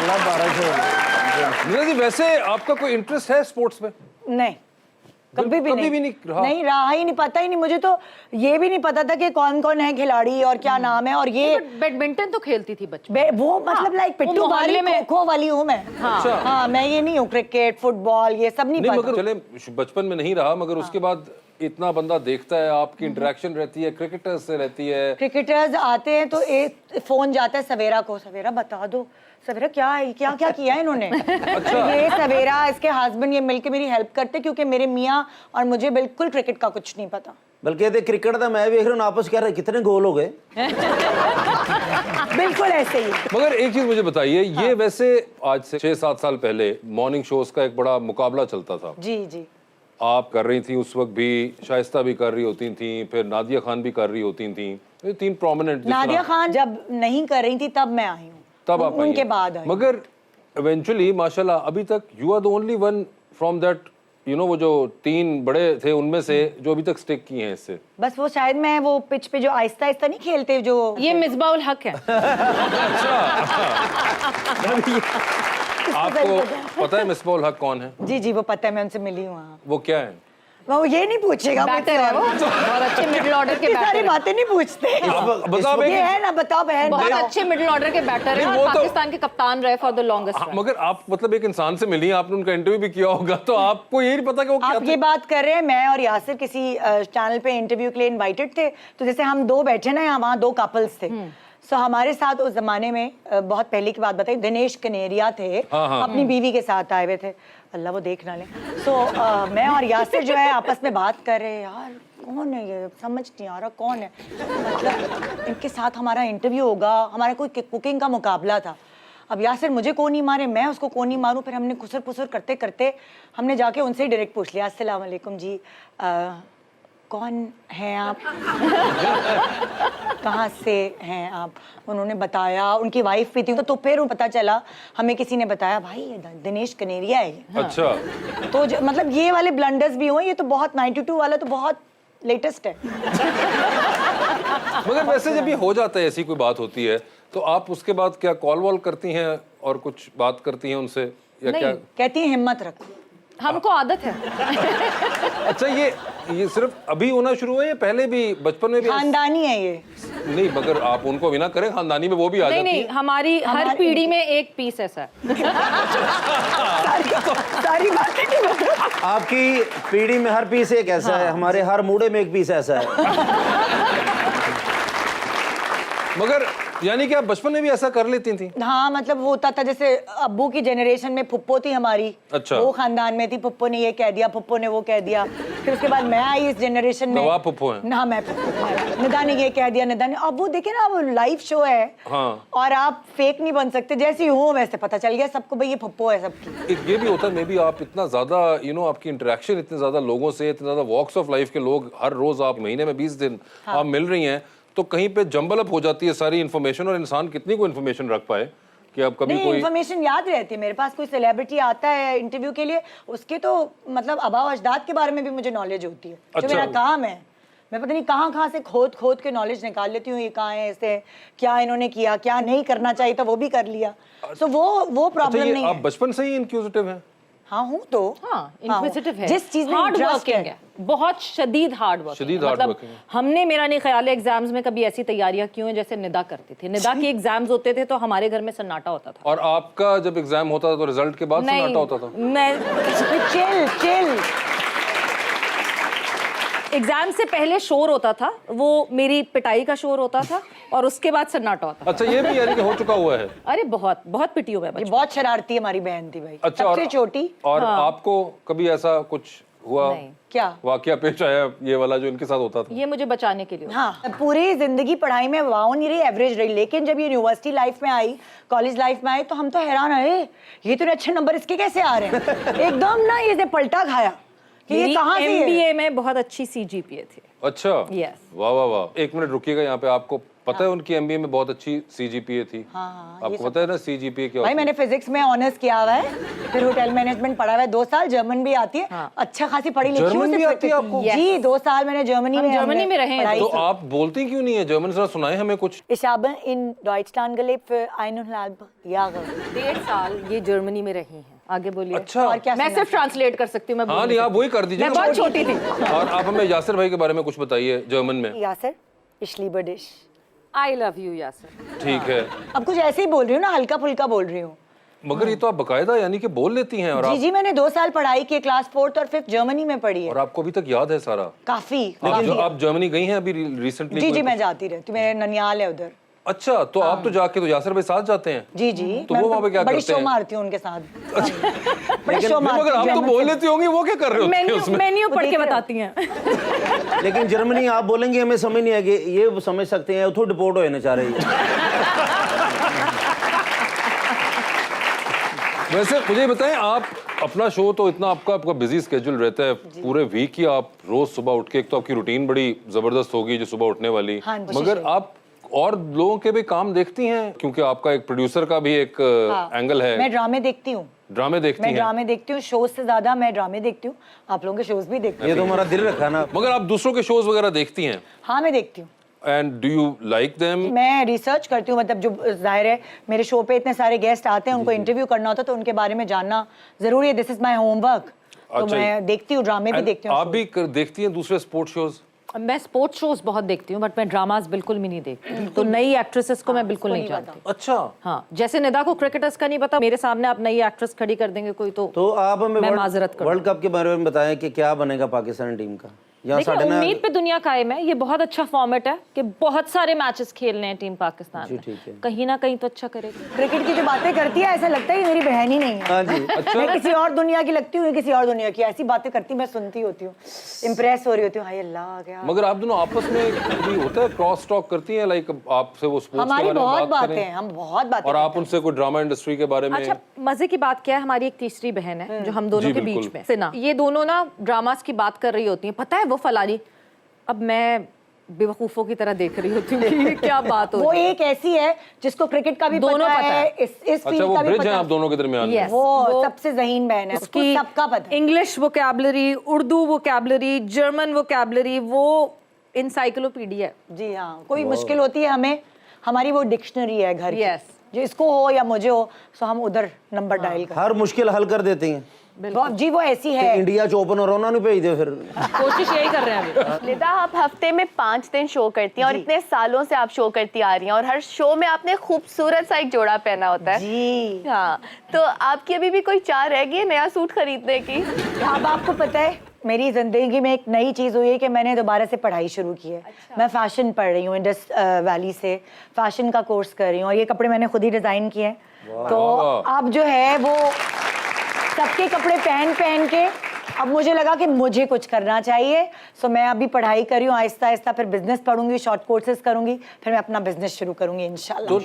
अल्लाह बारिश हो। नीना जी, वैसे आपका कोई इंटरेस्ट है स्पोर्ट्स में? नहीं, कभी भी नहीं रहा। नहीं रहा ही नहीं, पता ही नहीं मुझे। तो ये भी नहीं पता था कि कौन कौन है खिलाड़ी और क्या नाम है। और ये बैडमिंटन तो खेलती थी बच्चों वो मतलब लाइक पिट्टू बारी खो-खो वाली हूँ मैं। हाँ, मैं ये नहीं हूँ, क्रिकेट फुटबॉल ये सब नहीं पता। मगर चले बचपन में नहीं रहा, मगर उसके बाद इतना बंदा देखता है, आपकी इंटरेक्शन रहती है क्रिकेटर्स से रहती है। क्रिकेटर्स आते हैं तो एक फोन जाता है सवेरा को, सवेरा बता दो सवेरा क्या है, क्या क्या किया है इन्होंने। अच्छा। ये सवेरा इसके हस्बैंड ये मिलके मेरी हेल्प करते, क्योंकि मेरे मियाँ और मुझे बिल्कुल क्रिकेट का कुछ नहीं पता। बल्कि ये क्रिकेट का मैं देख रहा हूँ आपस कह रहे कितने गोल हो गए। बिल्कुल ऐसे ही। मगर एक चीज मुझे बताइए, ये वैसे आज से 6-7 साल पहले मॉर्निंग शोज का एक बड़ा मुकाबला चलता था। जी जी। आप कर रही थी उस वक्त भी, शाइस्ता भी कर रही होती थी, फिर नादिया खान भी कर रही होती थी, ये 3 प्रोमिनेंट। नादिया खान जब नहीं कर रही थी तब मैं आई हूँ, तब आप उनके बाद आई। मगर इवेंचुअली माशाल्लाह अभी तक you are the only one from that, you know, वो जो 3 बड़े थे उनमें से जो अभी तक स्टिक किए हैं इससे। बस वो शायद मैं वो पिच पे जो आहिस्ता आहिस्ता नहीं खेलते जो, ये मिसबाउल हक है। आपको पता है मिसबाउल हक कौन है? जी जी वो पता है, मैं उनसे मिली हूँ। वो क्या है? वो ये नहीं पूछेगा, बैटर है वो, बहुत अच्छे मिडिल ऑर्डर के बैटर। सारी बातें नहीं पूछते। बताओ ये है ना, बताओ बहन। बहुत अच्छे मिडिल ऑर्डर के बैटर हैं और पाकिस्तान के कप्तान रहे फॉर द लॉन्गेस्ट। मगर आप मतलब एक इंसान से मिली, आपने उनका इंटरव्यू भी किया होगा, तो आपको ये नहीं पता कि वो क्या आप ये बात कर रहे हैं, मैं और यासिर किसी चैनल पे इंटरव्यू के लिए इनवाइटेड थे, तो जैसे हम 2 बैठे ना यहाँ, वहाँ 2 कपल्स थे। सो हमारे साथ उस जमाने में बहुत पहले की बात बताई, दिनेश कनेरिया थे, अपनी बीवी के साथ आए हुए थे, अल्लाह वो देख ना ले। सो मैं और यासिर जो है आपस में बात कर रहे हैं, यार कौन है ये, समझ नहीं आ रहा कौन है, मतलब इनके साथ हमारा इंटरव्यू होगा, हमारा कोई कुकिंग का मुकाबला था। अब यासिर मुझे कोनी मारे, मैं उसको कोनी मारूं, फिर हमने खुसर पुसर करते करते हमने जाके उनसे ही डायरेक्ट पूछ लिया, अस्सलाम वालेकुम जी, कौन हैं आप, कहाँ से हैं आप। उन्होंने बताया, उनकी वाइफ भी थी, तो फिर पता चला हमें, किसी ने बताया भाई ये दिनेश कनेरिया है। अच्छा। तो मतलब ये वाले ब्लंडर्स भी हुए, ये तो बहुत 92 वाला तो बहुत लेटेस्ट है। मगर वैसे जब ये हो जाता है, ऐसी कोई बात होती है, तो आप उसके बाद क्या कॉल वॉल करती हैं और कुछ बात करती हैं उनसे, या क्या कहती हैं हिम्मत रखो, हमको आदत है। अच्छा, ये सिर्फ अभी होना शुरू हुआ है या पहले भी बचपन में भी? खानदानी है ये। नहीं, मगर आप उनको भी ना करें, खानदानी में वो भी आ जाती है। नहीं, हमारी हर पीढ़ी में एक पीस ऐसा है। सारी बातें नहीं बता। आपकी पीढ़ी में हर पीस एक ऐसा है, हमारे हर मूडे में एक पीस ऐसा है। मगर यानी कि आप बचपन में भी ऐसा कर लेती थी? हाँ, मतलब वो होता था, जैसे अब्बू की जनरेशन में फुप्पो थी हमारी। अच्छा। वो खानदान में थी, फुप्पो ने ये कह दिया, फुप्पो ने वो कह दिया, फिर उसके बाद मैं आई इस जनरेशन में। तो आप फुप्पो हैं? ना, मैं फुप्पो। निदा ने ये कह दिया, निदा ने। अब वो देखे ना, वो लाइव शो है। हाँ। और आप फेक नहीं बन सकते, जैसी हो वैसे पता चल गया सबको भाई ये फुप्पो है सबकी। एक ये भी होता है, मे बी आप इतना ज्यादा आपकी इंटरेक्शन इतने ज्यादा लोगों से, इतने ज्यादा वॉक्स ऑफ लाइफ के लोग, हर रोज आप महीने में 20 दिन आप मिल रही हैं, तो कहीं पे जंबल अप हो जाती है सारी इन्फॉर्मेशन, और इंसान कितनी को इन्फॉर्मेशन रख पाए कि अब कभी कोई इन्फॉर्मेशन याद रहती है। मेरे पास कोई सेलिब्रिटी आता है इंटरव्यू के लिए, उसके तो मतलब आबा अजदाद के बारे में भी मुझे नॉलेज होती है। अच्छा। जो मेरा काम है, मैं पता नहीं कहाँ से खोद के नॉलेज निकाल लेती हूँ, ये कहाँ है, ऐसे क्या इन्होंने किया, क्या नहीं करना चाहिए था वो भी कर लिया। सो वो प्रॉब्लम नहीं है। आप बचपन से ही इंक्विजिटिव हैं? हाँ हूँ तो। हाँ, इनक्विजिटिव है, जिस चीज में हार्ड इंटरेस्ट वर्किंग है, बहुत शदीद हार्ड वर्किंग। मतलब हमने, मेरा नहीं ख्याल है एग्जाम्स में कभी ऐसी तैयारियां क्यों हैं जैसे निदा करती थी। निदा के एग्जाम्स होते थे तो हमारे घर में सन्नाटा होता था। और आपका जब एग्जाम होता था तो रिजल्ट के बाद सन्नाटा होता था? मैं चिल एग्जाम से पहले शोर होता था, वो मेरी पिटाई का शोर होता था, और उसके बाद सन्नाटा होता था। अच्छा, ये भी यानी कि हो चुका हुआ है? अरे बहुत पिटी हुआ है। ये बहुत शरारती हमारी बहन थी भाई। अच्छा, सबसे छोटी। और आपको कभी ऐसा कुछ हुआ? नहीं। क्या वाकया पेश आया ये वाला जो इनके साथ होता था? ये मुझे बचाने के लिए। हाँ, पूरी जिंदगी पढ़ाई में वाओ नहीं रही, एवरेज रही, लेकिन जब ये यूनिवर्सिटी लाइफ में आई, कॉलेज लाइफ में आई, तो हम तो हैरान आए, ये तो अच्छे नंबर इसके कैसे आ रहे हैं। एकदम ना ये पलटा खाया कि ये कहाँ से है? MBA में बहुत अच्छी CGPA थी। अच्छा, Yes. वाह वाह वाह। 1 मिनट रुकिएगा, यहाँ पे आपको पता है उनकी एमबीए में बहुत अच्छी सीजीपीए थी। हाँ, आपको पता है ना सीजीपीए क्या भाई होता है? मैंने फिजिक्स में ऑनर्स किया हुआ है, फिर होटल मैनेजमेंट पढ़ा हुआ है 2 साल, जर्मन भी आती है, अच्छा खासी पढ़ी लिखी हूँ। जर्मन भी आती है आपको? जी 2 साल मैंने जर्मनी में जर्मनी में रहे हैं। पढ़ाई तो की। आप बोलती क्यों नहीं है जर्मन? जरा सुनाए हमें कुछ। Ich habe in Deutschland gelebt für 1,5 Jahre। 1.5 साल ये जर्मनी में रही हैं। आगे बोलिए। अच्छा। और क्या मैं सुना? सिर्फ ट्रांसलेट कर सकती हूँ, मैं बोल हाँ नहीं आप वही कर दीजिए मैं ना। बहुत छोटी थी। और आप हमें यासिर भाई के बारे में कुछ बताइए जर्मन में। Yasir, ich liebe dich। I love you Yasir. ठीक है, अब कुछ ऐसे ही बोल रही हूँ ना, हल्का फुल्का बोल रही हूँ। मगर ये तो आप बकायदा यानी कि बोल लेती हैं। और जी आप जी मैंने 2 साल पढ़ाई की, क्लास 4th और 5th जर्मनी में पढ़ी है। और आपको अभी तक याद है सारा? काफी लेकिन जो आप जर्मनी गई हैं अभी रिसेंटली? जी जी मैं जाती रहती हूँ, मेरे ननियाल है उधर। अच्छा, तो आप तो जाके तो यासिर भाई साथ जाते हैं? जी जी तो मैं वो वहाँ पे क्या बड़ी करते शो हैं? मारती हूँ उनके साथ। बड़ी शो नहीं, मारती मगर हूँ आप तो जर्मन बोल से। लेती होंगी, वो क्या कर रहे होते हैं उसमें? मेन्यू पढ़ के देख रहे हो? बताती हैं। लेकिन जर्मनी आप बोलेंगे हमें समझ नहीं आएगी, ये समझ सकते हैं उतो डिपोर्ट होने चाह रही है। वैसे मुझे बताएं, आप अपना शो तो इतना आपका बिजी स्केड्यूल रहता है, पूरे वीक ही आप रोज सुबह उठ के, एक तो आपकी रूटीन बड़ी जबरदस्त होगी जो सुबह उठने वाली, हाँ जी। मगर आप और लोगों के भी काम देखती हैं? क्योंकि आपका एक प्रोड्यूसर का भी एक एंगल है। मैं ड्रामे देखती हूँ। ड्रामे देखती मैं हैं? ड्रामे देखती हूँ, शोज से ज्यादा मैं ड्रामे देखती हूँ। आप लोगों के शोज भी देखती ये हूँ। तो हमारा दिल रखा ना। मगर आप दूसरों के शोज वगैरह देखती हैं? हाँ मैं देखती हूँ। And do you like them? मैं रिसर्च करती हूँ, मतलब जो जाहिर है मेरे शो पे इतने सारे गेस्ट आते हैं, उनको इंटरव्यू करना होता है तो उनके बारे में जानना जरूरी है। This is my homework. तो अच्छा। मैं देखती हूँ, ड्रामे भी देखती हूँ। आप भी देखती हैं दूसरे स्पोर्ट्स शोज? मैं स्पोर्ट्स शोज बहुत देखती हूँ, बट मैं ड्रामास बिल्कुल भी नहीं देखती। तो नई एक्ट्रेसेस को मैं बिल्कुल नहीं जानती। अच्छा। हाँ, जैसे निदा को क्रिकेटर्स का नहीं पता, मेरे सामने आप नई एक्ट्रेस खड़ी कर देंगे कोई तो आप हमें मैं माजरत करूँ। वर्ल्ड कप के बारे में बताएं कि क्या बनेगा पाकिस्तान टीम का। यहाँ देखिए, साढ़े ना उम्मीद पे दुनिया कायम है। ये बहुत अच्छा फॉर्मेट है कि बहुत सारे मैचेस खेलने हैं टीम पाकिस्तान जी, में, ठीक है। कहीं ना कहीं तो अच्छा करेगी। क्रिकेट की जो बातें करती है ऐसा लगता है ये मेरी बहन ही नहीं है। हाँ जी। मैं किसी और दुनिया की लगती हूँ, किसी और दुनिया की ऐसी बातें करती, मैं सुनती होती हूँ, इम्प्रेस हो रही होती हूँ। हाय अल्लाह क्या। मगर आप दोनों आपस में कभी होता है क्रॉस टॉक करती हैं, लाइक आपसे वो स्पोर्ट्स के हमारी बारे में बहुत बात बातें करें? हैं, हम बहुत बातें और आप करते हैं। उनसे कोई ड्रामा इंडस्ट्री के बारे में? अच्छा, मजे की बात क्या है, हमारी एक तीसरी बहन है जो हम दोनों जी, के बिल्कुल। बीच में सिना, ये दोनों ना ड्रामास की बात कर रही होती हैं। पता है वो फलानी, अब मैं बेवकूफों की तरह देख रही होती हूँ कि ये क्या बात हो वो रही है। एक ऐसी है जिसको क्रिकेट का भी दोनों पता पता है, है। इस अच्छा, फील्ड वो का भी ब्रिज पता है है। आप दोनों के दरमियान में? Yes. वो सबसे ज़हीन बहन है, उसको उसकी सबका पता है। English vocabulary, Urdu vocabulary, German vocabulary, वो इंसाइक्लोपीडिया है। जी हाँ, कोई मुश्किल होती है हमें, हमारी वो डिक्शनरी है घर की। Yes. जो इसको हो या मुझे हो, सो हम उधर नंबर डायल कर। हर मुश्किल हल कर देती हैं। जी वो ऐसी है। इंडिया च ओपन और उन्होंने भेज दे फिर। कोशिश यही कर रहे हैं अभी। निदा, आप हफ्ते में 5 दिन शो करती हैं और इतने सालों से आप शो करती आ रही हैं, और हर शो में आपने खूबसूरत सा एक जोड़ा पहना होता है। जी हाँ, तो आपकी अभी भी कोई चाह रह गई है नया सूट खरीदने की? अब आपको पता है मेरी जिंदगी में एक नई चीज़ हुई है कि मैंने दोबारा से पढ़ाई शुरू की है। मैं फैशन पढ़ रही हूँ, इंडस वैली से फैशन का कोर्स कर रही हूँ, और ये कपड़े मैंने खुद ही डिज़ाइन किए हैं। तो अब जो है वो सबके कपड़े पहन पहन के अब मुझे लगा कि मुझे कुछ करना चाहिए। सो मैं अभी पढ़ाई कर रही हूँ, आहिस्ता आहिस्ता फिर बिजनेस पढ़ूंगी, शॉर्ट कोर्सेज करूंगी, फिर मैं अपना बिजनेस शुरू करूंगी इंशाल्लाह। तो